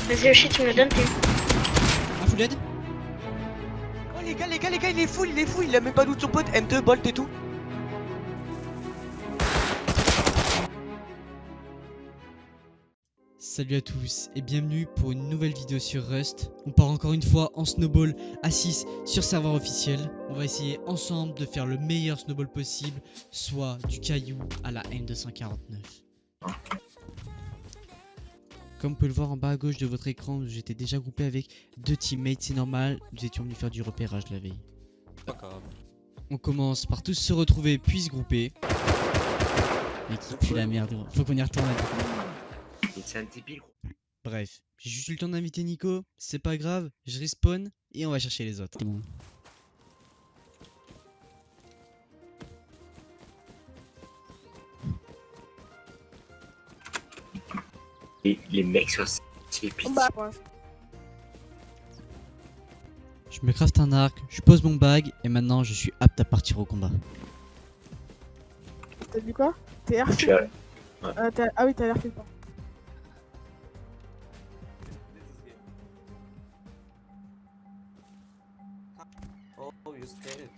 Vas-y, Yoshi, tu me le donnes, t'es. Un full dead. Oh les gars, il est full, il a même pas loot son pote, M2, Bolt et tout. Salut à tous et bienvenue pour une nouvelle vidéo sur Rust. On part encore une fois en snowball à 6 sur serveur officiel. On va essayer ensemble de faire le meilleur snowball possible, soit du caillou à la M249. Comme vous pouvez le voir en bas à gauche de votre écran, j'étais déjà groupé avec deux teammates, c'est normal, nous étions venus faire du repérage la veille. On commence par tous se retrouver puis se grouper. Mais qui pue la merde, faut qu'on y retourne. C'est un débile. Bref, j'ai juste eu le temps d'inviter Nico, c'est pas grave, je respawn et on va chercher les autres. Bon. Et les mecs sont si épiques. Je me craft un arc, je pose mon bag et maintenant je suis apte à partir au combat. T'as dit quoi? T'es air Tu as- Ah oui, t'as l'air flippant. Oh, you scared.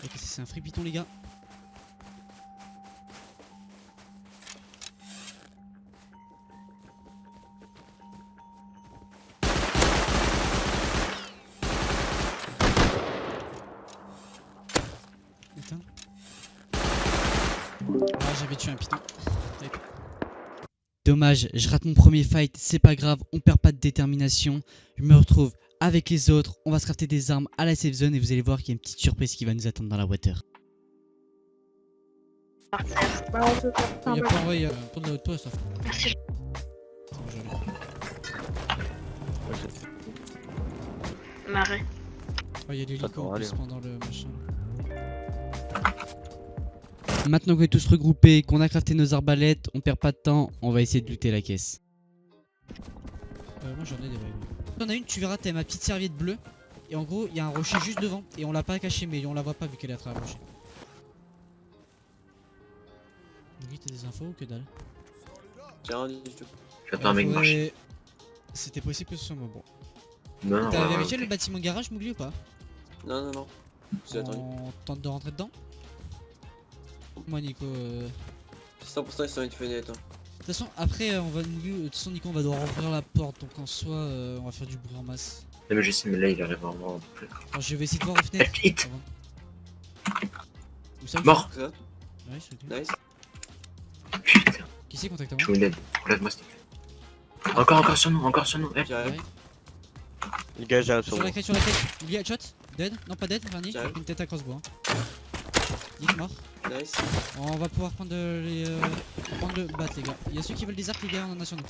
Ok, c'est un free python les gars. Attends. Ah, j'avais tué un python. Dommage, je rate mon premier fight, c'est pas grave, on perd pas de détermination. Je me retrouve avec les autres, on va se crafter des armes à la safe zone et vous allez voir qu'il y a une petite surprise qui va nous attendre dans la water. Bah, on se fait Il y a un pas envoyé pour de toi ça. Merci. Marais. Oh, il y a des Ça licornes en devrait plus aller, pendant le machin. Maintenant qu'on est tous regroupés, qu'on a crafté nos arbalètes, on perd pas de temps, on va essayer de looter la caisse. Moi j'en ai des règles. T'en as une, tu verras, t'as ma petite serviette bleue. Et en gros, il y a un rocher juste devant. Et on l'a pas caché, mais on la voit pas vu qu'elle est à travers le rocher. Lui, t'as des infos ou que dalle? J'ai rien dit du tout. J'attends un mec marcher. C'était possible que ce soit moi. Bon. Non, non, T'as ouais, vérifié ouais, le bâtiment garage, Mougli ou pas? Non, non, non. J'ai attendu. On tente de rentrer dedans? Moi, Nico. De 100% ils sont une fenêtre. toute façon, après, on va de toute façon, Nico, on va devoir ouvrir la porte. Donc en soi, on va faire du bruit en masse. Non, mais je sais, mais là il arrive vraiment plus. Alors, je vais essayer de voir aux fenêtres. Hit. avant. Où ça, où Mort. Ça, ça Nice, ok. nice. Putain, Qui c'est contact je moi? vous l'aide. Relève-moi s'il te plaît. Encore sur nous, eh. J'arrive. Ouais. Les gars, j'arrive Sur la crête, Oublie headshot. Dead? Non, pas dead, Verni. J'arrive. Une tête à crossbow. Hein. Nick mort. Nice. On va pouvoir prendre prendre le bat, les gars. Il y a ceux qui veulent des arcs, les gars, on en a sur nous.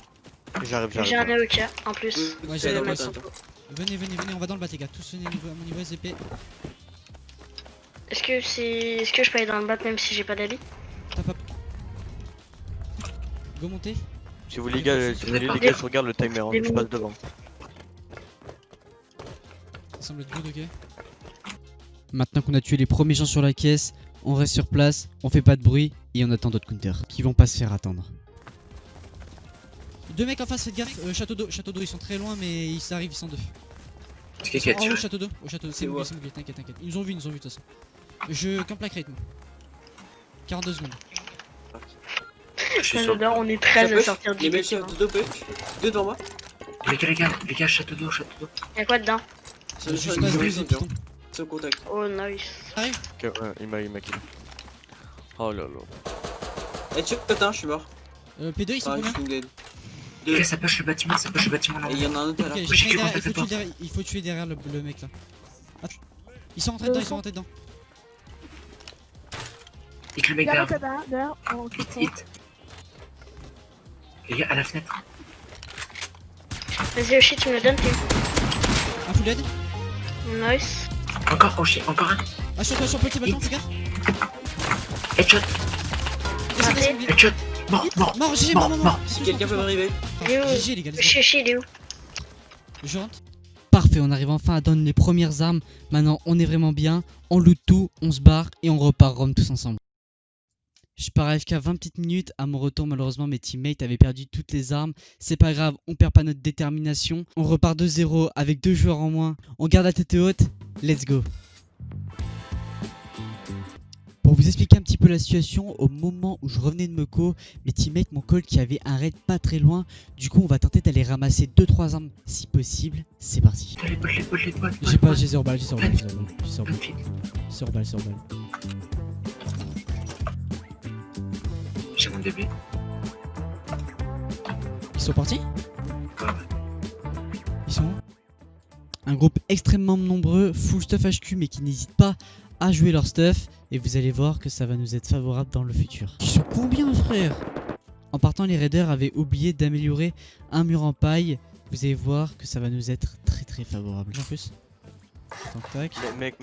J'ai un AOK en plus. Ouais, j'ai j'ai la la boîte. boîte. Venez, on va dans le bat, les gars. Tous venez à mon niveau SVP. Est-ce que je peux aller dans le bat même si j'ai pas d'habit? Tape up. Go monter. Si vous les gars, Si vous voulez, les gars, je regarde le timer, hein, Des je passe devant. Ça semble être good, ok. Maintenant qu'on a tué les premiers gens sur la caisse, on reste sur place, on fait pas de bruit et on attend d'autres counters qui vont pas se faire attendre. Deux mecs en face, faites gaffe. Château d'eau, ils sont très loin mais ils arrivent, ils sont deux. C'est qui a Au tiré? château d'eau, c'est C'est Mougli, moi. c'est Mougli, t'inquiète. Ils nous ont vu de toute façon. Je campe la crate, moi. 42 secondes. Je suis sur. J'adore, on est 13 à sortir Les du mecs, bâtiment. deux push. Deux devant moi. Les gars, château d'eau. Y'a quoi dedans? C'est Je sur suis une pas zone, brisé, bien. putain. C'est au contact. Oh nice. Arrive. Ok, ouais, il m'a kill. Oh là là. Et tu putain, je suis mort. P2, ils sont Ah, je combien? suis dead. Les gars, ça push le bâtiment là. Et il y en a un autre à Ok, la. j'ai j'ai pris cru derrière, qu'on t'a il faut tuer derrière le mec là. Attends. Ils sont rentrés dedans, Hit le mec Y'a derrière. un derrière, on se prend. Hit. Les gars, à la fenêtre. Vas-y Yoshi, tu me le donnes, t'es. Un full dead. Nice. Encore, oh shit, encore un. Ah, sur le petit bâton, fais gaffe. Headshot. Headshot. Mort. Mort, GG, Mort, mort. mort. Si quelqu'un peut m'arriver. Il est où? GG les gars, let's go. Yoshi, il est où? Je rentre. Parfait, on arrive enfin à donner les premières armes. Maintenant, on est vraiment bien. On loot tout, on se barre et on repart Rome tous ensemble. Je pars AFK 20 petites minutes. À mon retour, malheureusement, mes teammates avaient perdu toutes les armes. C'est pas grave, on perd pas notre détermination. On repart de 0 avec 2 joueurs en moins. On garde la tête haute. Let's go. Pour vous expliquer un petit peu la situation, au moment où je revenais de Meko, mes teammates m'ont call qu'il y avait un raid pas très loin. Du coup, on va tenter d'aller ramasser 2-3 armes si possible. C'est parti. Les bots, les bots, les bots. J'ai 0 balles, j'ai 0 balles, j'ai 0 balles. J'ai 0 balles. 0 balles, 0 balles. J'ai mon DB. Ils sont partis? Ouais, ouais. Ils sont où? Un groupe extrêmement nombreux, full stuff HQ, mais qui n'hésitent pas à jouer leur stuff. Et vous allez voir que ça va nous être favorable dans le futur. Ils sont combien, frère? En partant, les raiders avaient oublié d'améliorer un mur en paille. Vous allez voir que ça va nous être très très favorable. En plus. Tac, tac. Mec,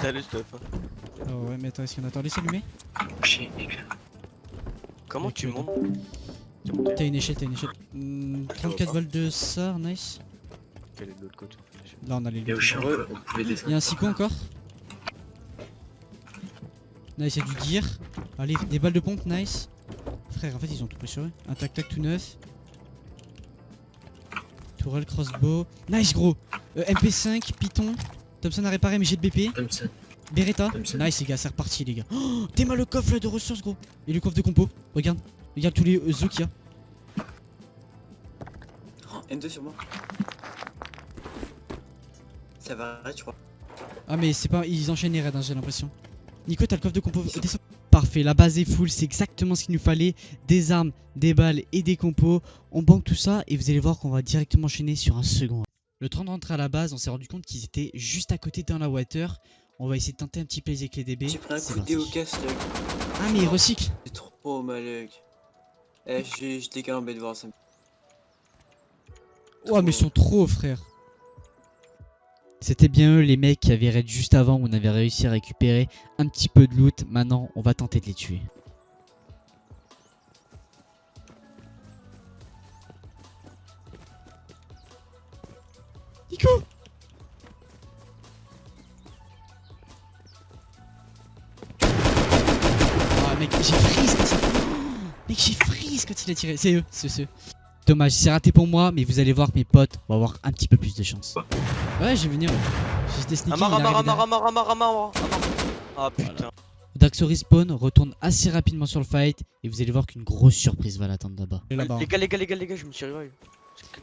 t'as le stuff. Hein. Oh ouais, mais attends, est-ce qu'il y en a? Attends, laisse allumer. Chier, éclair. Comment tu montes? T'as une échelle, t'as une échelle. 34 balles de sort, nice. Quel est de l'autre côté? Là, on a les Et au chien, on pouvait Il descendre. y a un psycho encore. Nice, il y a du gear. Allez, des balles de pompe, nice. Frère, en fait, ils ont tout pris sur eux. Un tac-tac tout neuf. Tourelle, crossbow. Nice, gros. MP5, Python. Thompson a réparé, mais j'ai de BP. Thompson. Beretta. Thompson. Nice, les gars, c'est reparti, les gars. Oh, t'es mal le coffre là, de ressources, gros. Et le coffre de compo. Regarde. Regarde tous les œufs qu'il y a. Oh, M2 sur moi. Ça va arrêter, je crois. Ah, mais c'est pas. Ils enchaînent les raids, hein, j'ai l'impression. Nico, t'as le coffre de compo. Descends. Parfait, la base est full, c'est exactement ce qu'il nous fallait. Des armes, des balles et des compos. On banque tout ça et vous allez voir qu'on va directement enchaîner sur un second. Le temps de rentrer à la base, on s'est rendu compte qu'ils étaient juste à côté dans la water. On va essayer de tenter un petit plaisir avec les DB. J'ai pris un C'est coup de dé parti. au casse, là. Ah, mais il recycle. C'est trop malek. Eh, je décale en bête de voir ça. Ouais, mais ils sont trop, frère. C'était bien eux les mecs qui avaient raid juste avant où on avait réussi à récupérer un petit peu de loot. Maintenant, on va tenter de les tuer. Nico! Ah mec, j'ai freeze quand il... Mec, j'ai freeze quand il a tiré. C'est eux, c'est eux. Dommage, c'est raté pour moi, mais vous allez voir que mes potes vont avoir un petit peu plus de chance. Ouais, je vais venir. J'étais sneaky. Ah putain. Daxo respawn, retourne assez rapidement sur le fight et vous allez voir qu'une grosse surprise va l'attendre là-bas. Les gars, je me suis revive.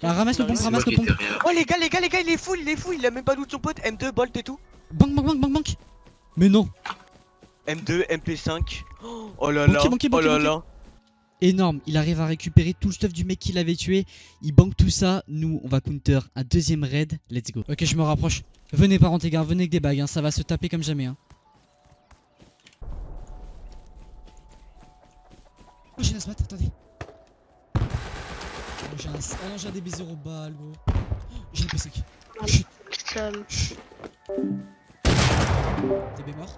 Ah, ramasse le pompe, C'est ramasse moi le qui pompe. étais derrière. Oh les gars, il est full, il a même pas loot son pote. M2, bolt et tout. Bank, bank, bank, bank, bank. Mais non. M2, MP5. Oh là Banqué, là. banqué, Oh banqué, là banqué. là. Énorme, il arrive à récupérer tout le stuff du mec qui l'avait tué. Il banque tout ça. Nous, on va counter un deuxième raid. Let's go. Ok, je me rapproche. Venez par contre les gars, venez avec des bagues, hein. Ça va se taper comme jamais. Hein. Oh, j'ai un smat, attendez. Oh, j'ai un... Oh non, j'ai un DB 0 balles, gros. Oh, j'ai une P5. Chut, Seul. chut. DB mort.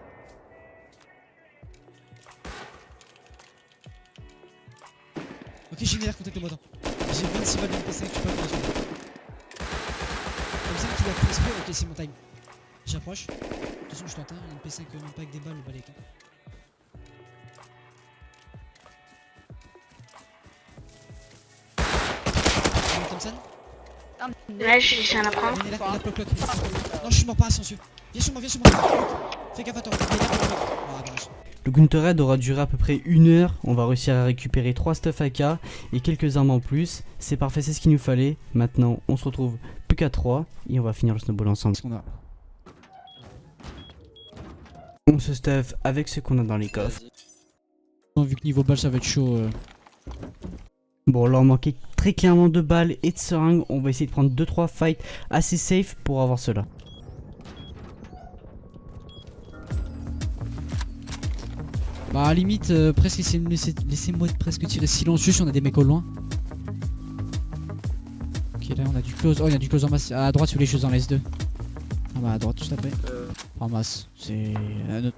Ok, j'ai une alerte, contacte-moi dans. J'ai 26 balles de P5, je suis pas prêt. Comme ça qu'il a pris SP, ok, c'est mon time. J'approche. De toute façon, je t'entends, une P5 même pas avec des balles, le balai. Thompson? Ouais, j'ai un apprendre. On est là, bloc. Non, je suis mort, pas silencieux. Viens sur moi, viens sur moi. Fais gaffe à toi. Ah, dommage. Le Gunter Raid aura duré à peu près 1 heure. On va réussir à récupérer 3 stuff AK et quelques armes en plus. C'est parfait, c'est ce qu'il nous fallait. Maintenant, on se retrouve plus qu'à 3 et on va finir le snowball ensemble. On se stuff avec ce qu'on a dans les coffres. Vu que niveau balle, ça va être chaud. Bon, là on manquait très clairement de balles et de seringues. On va essayer de prendre 2-3 fights assez safe pour avoir cela. Bah à la limite, presque laissez-moi presque tirer silencieux si on a des mecs au loin. Ok, là on a du close. Oh, il y a du close en masse. À droite, si vous voulez, je suis dans les S2. Ah bah à droite, juste après. En masse. C'est un autre.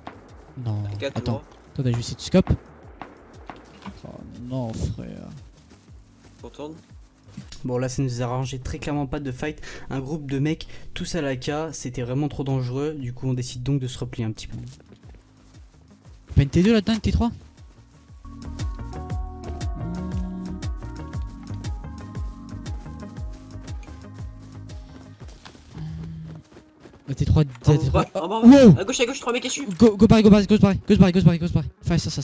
Non, attends. Attends, je vais essayer de scope. Oh non, frère. On tourne. Bon là ça nous a arrangé très clairement pas de fight. Un groupe de mecs tous à l'AK, c'était vraiment trop dangereux. Du coup on décide donc de se replier un petit peu. Pas une T2 là-dedans, une T3? T3, En T3. bas, en bas, Wow. à gauche, 3 mecs dessus. Go Paris, Fire ça.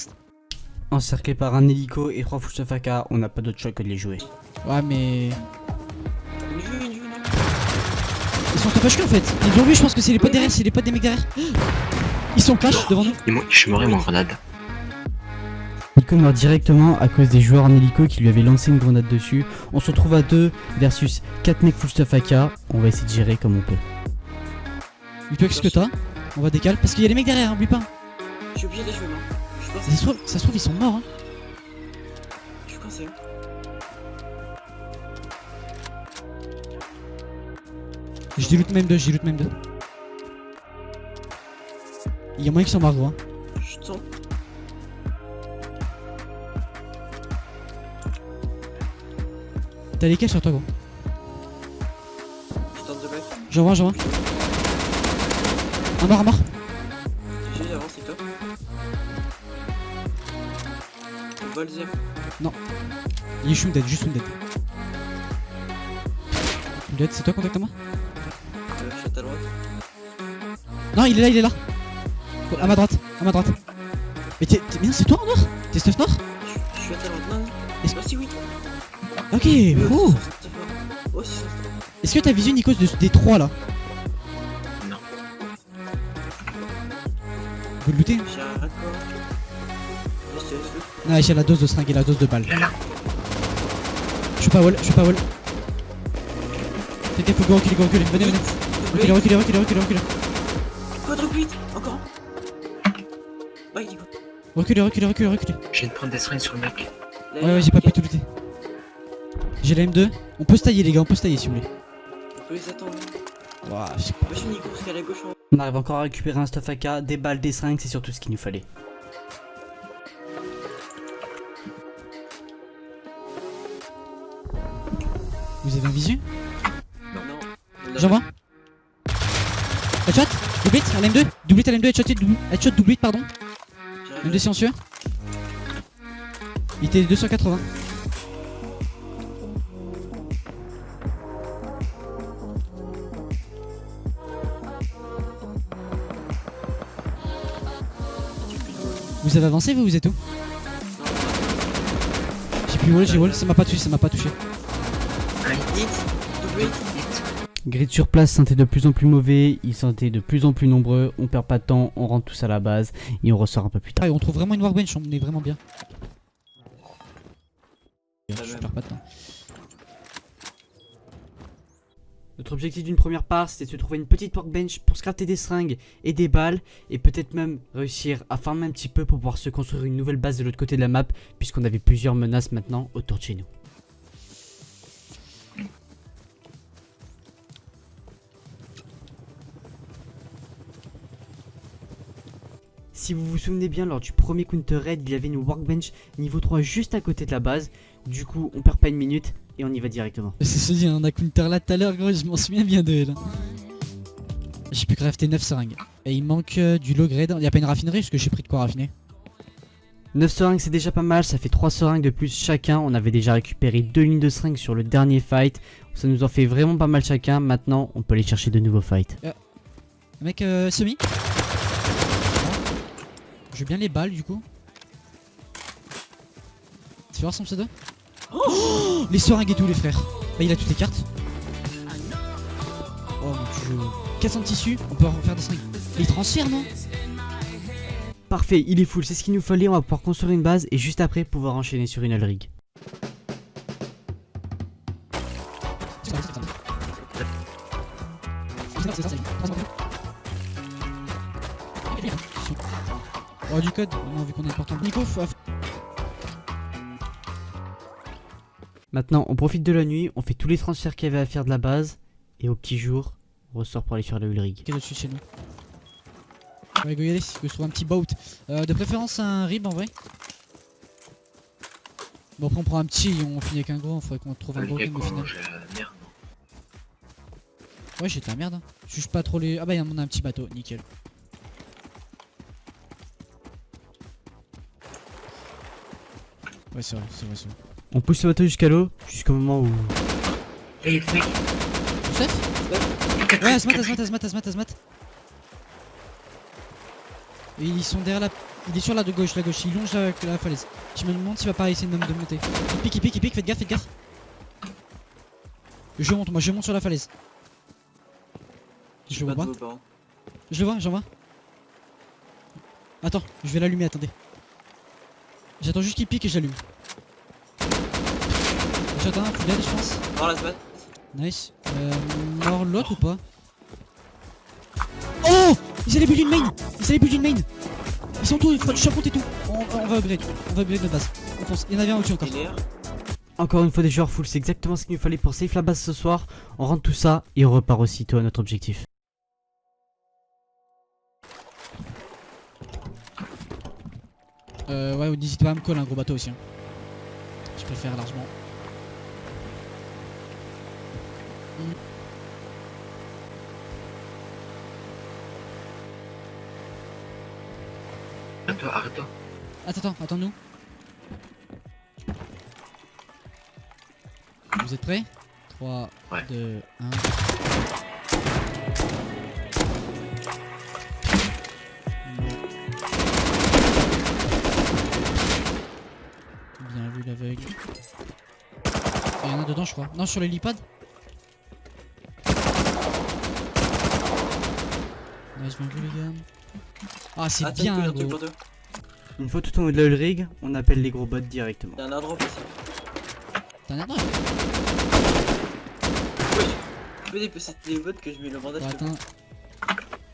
Encerclé par un hélico et 3 Fustafaka, on n'a pas d'autre choix que de les jouer. Ouais, mais. Une vue. Ils sont top HQ en fait. Ils l'ont vu, je pense que c'est les potes derrière, c'est les potes des mecs derrière. Ils sont clash devant nous. Je suis mort et mon grenade. Nico meurt directement à cause des joueurs en hélico qui lui avaient lancé une grenade dessus. On se retrouve à 2 versus 4 mecs full stuff AK. On va essayer de gérer comme on peut. Dis-toi qu'est-ce que t'as. On va décaler parce qu'il y a les mecs derrière, oublie pas. Je suis obligé de jouer, moi. Je suis pas Ça se trouve ils sont morts. Hein. Je suis coincé. J'ai loot même 2. Il y a moyen qu'ils sont morts gros. Hein. Je te sens. T'as les caches sur toi gros. Je tente de battre. J'en vois. Un mort. GG, avance, c'est top. On va le deuxième. Il est juste Wounded. Wounded, c'est toi contact moi? Je suis à ta droite. Non, il est là. À ma droite. Mais mais non, c'est toi en noir? T'es stuff noir? Je suis à ta droite. Non. Est-ce- Ah si, oui. Ok, Oh, oh. Oh, si, ça. Est-ce que t'as visu Nikos des 3 là? Non. Vous le lootez? J'ai un raccord. Je te laisse le. Non, j'ai la dose de seringue et la dose de balle. Là. Je suis pas wall. T'inquiète, faut que reculer. Venez. Reculez. Quadruple 8. Encore. Bye, Nico. Reculez. Je viens de prendre des seringues sur le mec. Ouais, j'ai pas pu tout looter. J'ai la M2. On peut se tailler les gars, si vous voulez. On peut les attendre. Ouah, je sais pas. Vas-y, Nico, parce qu'à la gauche, On arrive encore à récupérer un stuff AK, des balles, des seringues, c'est surtout ce qu'il nous fallait. Vous avez un visu? Non. J'en vois. Headshot, double hit, à la M2, double hit à la M2, headshot, double hit, pardon. M2 silencieux. Il était 280. Vous avez avancé, vous êtes où? J'ai wall, ça m'a pas touché. Grid sur place sentait de plus en plus mauvais, ils sentaient de plus en plus nombreux, on perd pas de temps, on rentre tous à la base et on ressort un peu plus tard. Et on trouve vraiment une workbench, on est vraiment bien. Je perds pas de temps. Notre objectif d'une première part, c'était de se trouver une petite workbench pour se crafter des seringues et des balles et peut-être même réussir à farmer un petit peu pour pouvoir se construire une nouvelle base de l'autre côté de la map puisqu'on avait plusieurs menaces maintenant autour de chez nous. Si vous vous souvenez bien, lors du premier counter raid, il y avait une workbench niveau 3 juste à côté de la base. Du coup, on perd pas une minute et on y va directement. C'est ce dit, on a counter là tout à l'heure, gros, je m'en souviens bien de elle. J'ai pu crafter 9 seringues. Et il manque du low grade. Il y a pas une raffinerie parce que j'ai pris de quoi raffiner. 9 seringues, c'est déjà pas mal, ça fait 3 seringues de plus chacun. On avait déjà récupéré 2 lignes de seringues sur le dernier fight. Ça nous en fait vraiment pas mal chacun. Maintenant, on peut aller chercher de nouveaux fights. Mec, semi. Je veux bien les balles du coup. Tu veux voir son pseudo? Oh, les seringues et tout les frères. Bah il a toutes les cartes. Oh mon dieu. 400 de tissu, on peut refaire des seringues. Les transferts non? Parfait, il est full, c'est ce qu'il nous fallait. On va pouvoir construire une base et juste après pouvoir enchaîner sur une rig. Oh du code, non, vu qu'on est important. Nico, maintenant on profite de la nuit, on fait tous les transferts qu'il y avait à faire de la base. Et au petit jour, on ressort pour aller faire le rig. Quel au-dessus chez nous? Ouais, go y aller, que je trouve un petit boat. De préférence un rib en vrai. Bon après on prend un petit et on finit avec un gros, il faudrait qu'on trouve un gros rig au final. Merde. Ouais j'ai de la merde. Je juge pas trop les... Ah bah on a un petit bateau, nickel. Ouais c'est vrai. On pousse le bateau jusqu'à l'eau, jusqu'au moment où... Hey mec. Tout safe? Ouais, Azmat. Et ils sont derrière la... Il est sur la gauche, il longe la falaise. Je me demande s'il va pas essayer de monter. Il pique, faites gaffe. Je monte sur la falaise. Je le vois pas. Je le vois, j'en vois. Attends, je vais l'allumer, attendez. J'attends juste qu'il pique et je l'allume. J'attends un full dead, je pense. Mort la semaine. Nice. Mort l'autre ou pas? Oh! Ils allaient build une main! Ils sont tous, je et tout. On va upgrade notre base. On fonce. Il y en avait un au-dessus encore. Encore une fois des joueurs full, c'est exactement ce qu'il nous fallait pour safe la base ce soir. On rentre tout ça et on repart aussitôt à notre objectif. Ouais, n'hésitez pas à me coller un gros bateau aussi. Hein. Je préfère largement. Arrête-toi. Attends-nous. Vous êtes prêts? 3, ouais. 2, 1. Bien vu l'aveugle. Il y en a dedans je crois. Non, sur l'hélipad. Nice, bien vu les gars. Ah c'est bien gros. Une fois tout en haut de l'oil rig, on appelle les gros bots directement. Y'a un airdrop ici. T'as un airdrop? Oui, c'est des bots que je mets le bandage. Attends.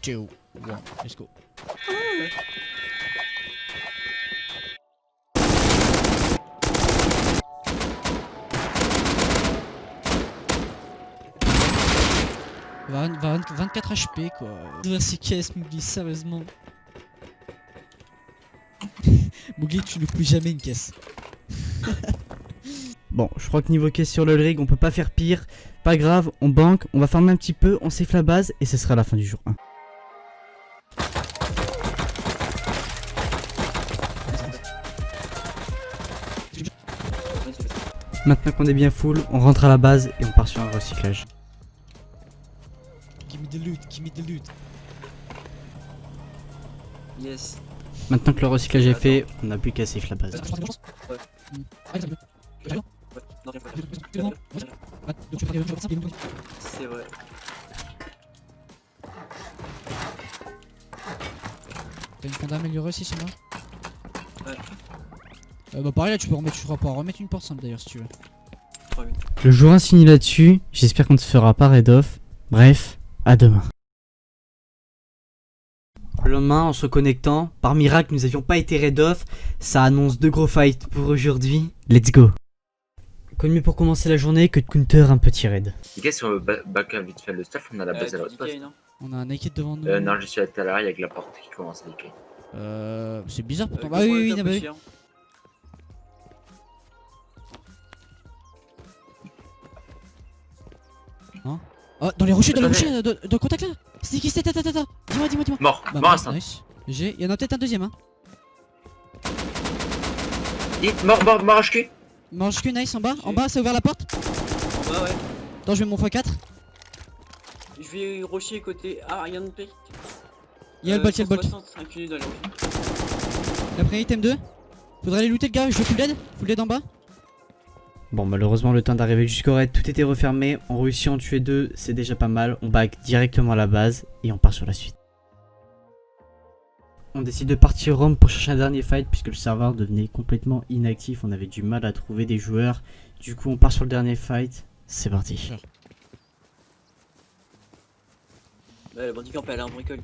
Ciao. Wow, let's go. Ouais. Va 24 HP quoi. Dois ces caisses, Mougli, sérieusement. Mougli, tu ne plus jamais une caisse. Bon, je crois que niveau caisse sur le rig, on peut pas faire pire. Pas grave, on banque, on va farmer un petit peu, on safe la base et ce sera la fin du jour 1. Maintenant qu'on est bien full, on rentre à la base et on part sur un recyclage. Give me the loot. Yes. Maintenant que le recyclage est fait, on n'a plus qu'à safe la base. C'est vrai. T'as une fonda améliorée aussi, c'est moi? Ouais. Bah pareil là, tu pourras pas remettre une porte simple d'ailleurs si tu veux. 3 minutes. Le jour 1 finit là-dessus, j'espère qu'on ne se fera pas raid off. Bref, à demain. Le lendemain, en se connectant, par miracle, nous n'avions pas été raid off. Ça annonce 2 gros fights pour aujourd'hui. Let's go. Quoi de mieux pour commencer la journée que de counter un petit raid. Les gars, si on veut back vite fait le staff, on a la base à l'autre poste. On a un naked devant nous. Non, je suis à l'intérieur avec la porte qui commence à décaler. C'est bizarre pourtant. Bah oui, bah oui. Hein? Oh, dans les rochers, dans le contact là. C'est qui c'était? Dis-moi. Mort, Bah, mort instant. Nice. Il y en a peut-être un deuxième hein. Mort HQ. Mort HQ, nice en bas. En bas, ça a ouvert la porte. En bas, ouais. Attends, je mets mon x4. Je vais rocher côté. Ah, y'a un pic. Y'a le bolt, Après, item 2. Faudrait aller looter le gars, je veux full dead en bas. Bon, malheureusement, le temps d'arriver jusqu'au raid, tout était refermé. On réussit à en tuer 2, c'est déjà pas mal. On back directement à la base et on part sur la suite. On décide de partir home pour chercher un dernier fight puisque le serveur devenait complètement inactif. On avait du mal à trouver des joueurs. Du coup, on part sur le dernier fight. C'est parti. Ouais, le bandit camp, elle a un bricole.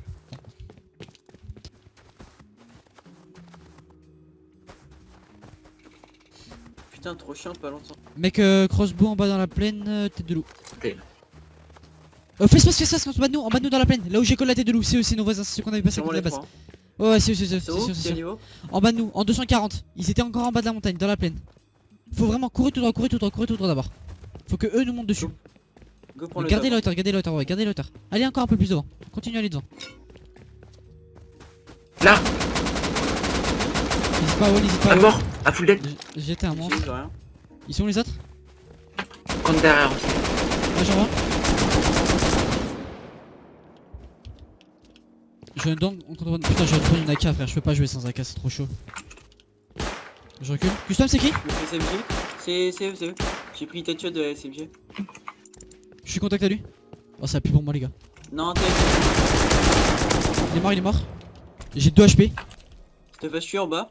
Putain, trop chiant, pas longtemps. Mec, crossbow en bas dans la plaine, tête de loup. Fais space, en bas de nous dans la plaine. Là où j'ai collé la tête de loup, c'est eux, c'est nos voisins, c'est ceux qu'on avait passé à côté de la base. Ouais, c'est sûr. En bas de nous, en 240. Ils étaient encore en bas de la montagne, dans la plaine. Faut vraiment courir tout droit d'abord. Faut que eux nous montent dessus. Gardez la hauteur, gardez la hauteur. Allez encore un peu plus devant. Continuez à aller devant. Là. N'hésite pas. Un mort, un full dead. J'étais un monstre. Ils sont où les autres? Compte derrière aussi. Là j'en vois. Je donne. Putain, je vais prendre une AK, frère. Je peux pas jouer sans AK, c'est trop chaud. Je recule. Custom, c'est qui? Le SMG. C'est eux. J'ai pris tête shot de SMG. Je suis contact à lui. Oh, ça pue pour moi, les gars. Non, t'es. Il est mort, il est mort. J'ai 2 HP. T'as pas tué en bas.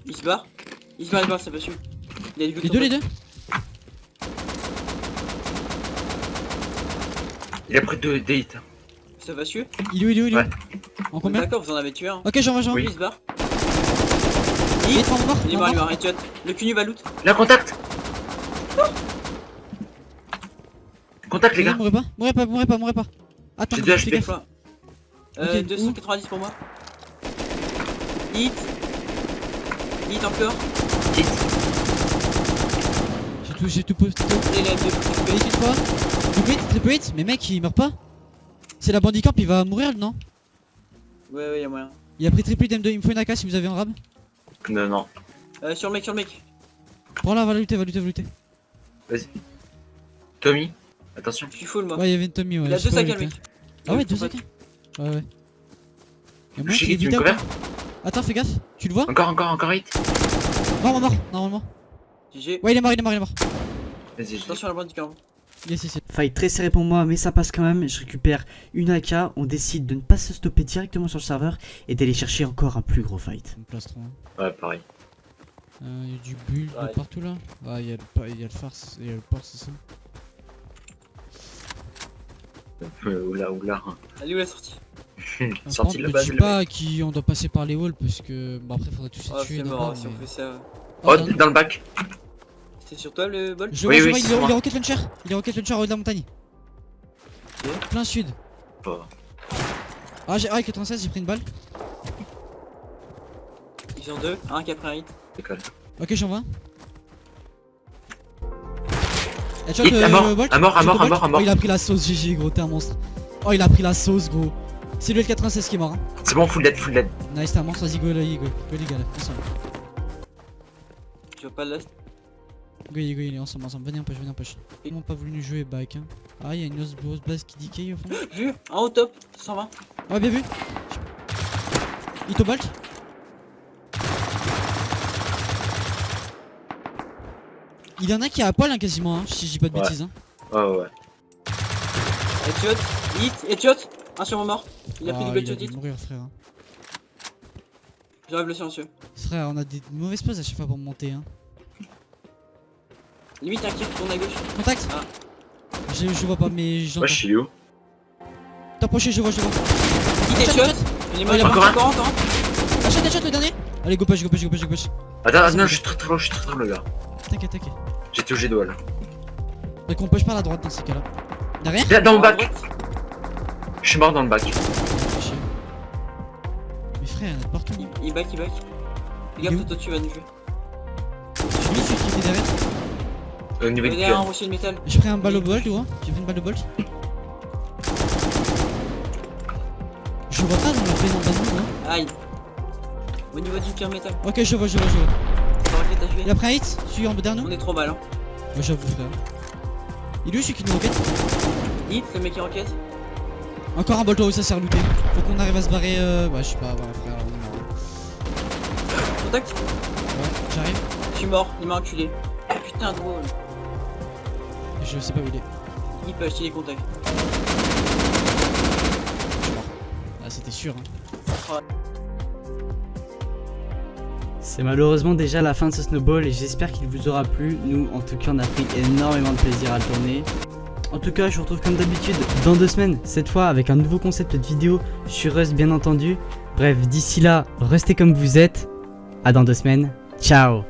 Il se barre. Il se barre, c'est pas su. Il a du Les deux, les deux. Il a pris 2 hits. Ça va su. Il est où, il est où, il est où? Ouais. En combien? D'accord, vous en avez tué un. Ok, j'en vois. Lui, il se barre. Il est mort, Il est mort, il est mort, headshot. Le cunu va loot. Là, contact. Contact, les gars. Mourrez pas. Attends, J'ai 2 fais HP. gaffe. Quoi Ok, 290 pour moi. Hit. Hit encore. Hit. J'ai tout posté. Et il a deux. Hit une fois. Triple hit. Mais mec, il meurt pas. C'est la bandicamp, il va mourir, non? Ouais, y'a moyen. Il a pris triple hit M2. Il me faut une AK si vous avez un rab. Non. Sur le mec. Prends-la, va lutter. Vas-y. Tommy, attention. Je suis full, moi. Ouais, il y avait une Tommy, ouais. Il a je sais 2 pas sacs où le il mec. était. Ah ouais, 2 sacs. Ouais. Et moi, Je il est sais, tu vidé me ou pas? couvres. Attends, fais gaffe. Tu le vois? Encore hit. Mort, normalement. GG. Ouais, il est mort. Vas-y, Attention à la bande du carreau. Yes. Fight très serré pour moi, mais ça passe quand même. Je récupère une AK. On décide de ne pas se stopper directement sur le serveur et d'aller chercher encore un plus gros fight. On place 3. Ouais, pareil. Il y a du bulle Ouais. de partout là. Ah, il y a le farce, il y a le port, c'est ça. Oula. Elle est où la sortie? Sorti de la Je base. dis le pas mec. qu'on doit passer par les walls parce que. Bon, après, faudrait tous les Oh, tuer c'est d'abord. mort si on mais- fait ça. Oh, Oh, non. dans le bac. C'était sur toi le bol? Je Oui, vois, oui, c'est il est moi. rocket launcher. Il est rocket launcher au haut de la montagne. Ok. Plein sud. Oh. Ah, avec le 36, j'ai pris une balle. Ils sont deux, un qui a pris un hit. Décolle. Ok, j'en vois. Hit, à mort, à mort. Oh, il a pris la sauce, GG, gros, t'es un monstre. Oh, il a pris la sauce, gros. C'est lui le 96 qui est mort. Hein. C'est bon, full dead. Nice, t'es un monstre, vas-y, go les gars, là, ensemble. Tu vois pas le last? Go, il est ensemble. Venez un push. Ils n'ont pas voulu nous jouer back. Hein. Ah, il y a une grosse base qui decay au fond. Vu, en haut top, 120. Ouais, bien vu. Itobolt. Il y en a qui est à poil hein, quasiment, hein, si je dis pas de Ouais. bêtises. Hein. Ouais. Headshot, hit, headshot. Un sur mon mort. Il a pris du il a headshot dû hit. mourir, frère. Hein. J'enlève le silencieux. Frère, on a des mauvaises pauses à chaque fois pour monter. Hein. Limite un kill, tourne à gauche. Contact. Ah. Je vois pas, mais j'entends. Moi, je suis où? T'approcher, je vois. Hit, Headshot, headshot. Il est mort, il a encore. Headshot, le dernier. Allez, go push. Attends, non, je suis très loin, le gars. T'inquiète. J'ai touché doigt là. Mais qu'on push par la droite dans ces cas-là. Derrière. Là, dans le À bac. droite. Je suis mort dans le bac. Mais frère, il y en a de partout. Il back. Il est Regarde, où toi tu vas nous jouer. J'ai mis celui qui était derrière. Au niveau du Derrière un pion. rocher de métal. J'ai pris un balle au bolt, gros. J'ai pris une balle au bolt. Je vois pas dans le fait dans le hein. Aïe. Au niveau du pire métal. Ok, je vois. Ça aurait fait Il t'achever. a pris un hit, celui en dernier. On est trop mal, hein. Ouais, j'avoue, frère. Il est où celui qui nous roquette? Hit, le mec qui enquête. Encore un bolt où ça sert looté. Faut qu'on arrive à se barrer. Ouais, je sais pas, ouais, frère. On est mort. Contact. Ouais, j'arrive. Je suis mort, il m'a enculé. Putain, drôle. Je sais pas où il est. Il peut acheter les contacts. Ah, c'était sûr. Hein. C'est malheureusement déjà la fin de ce snowball et j'espère qu'il vous aura plu. Nous, en tout cas, on a pris énormément de plaisir à le tourner. En tout cas, je vous retrouve comme d'habitude dans 2 semaines, cette fois avec un nouveau concept de vidéo sur Rust bien entendu. Bref, d'ici là, restez comme vous êtes. À dans 2 semaines. Ciao.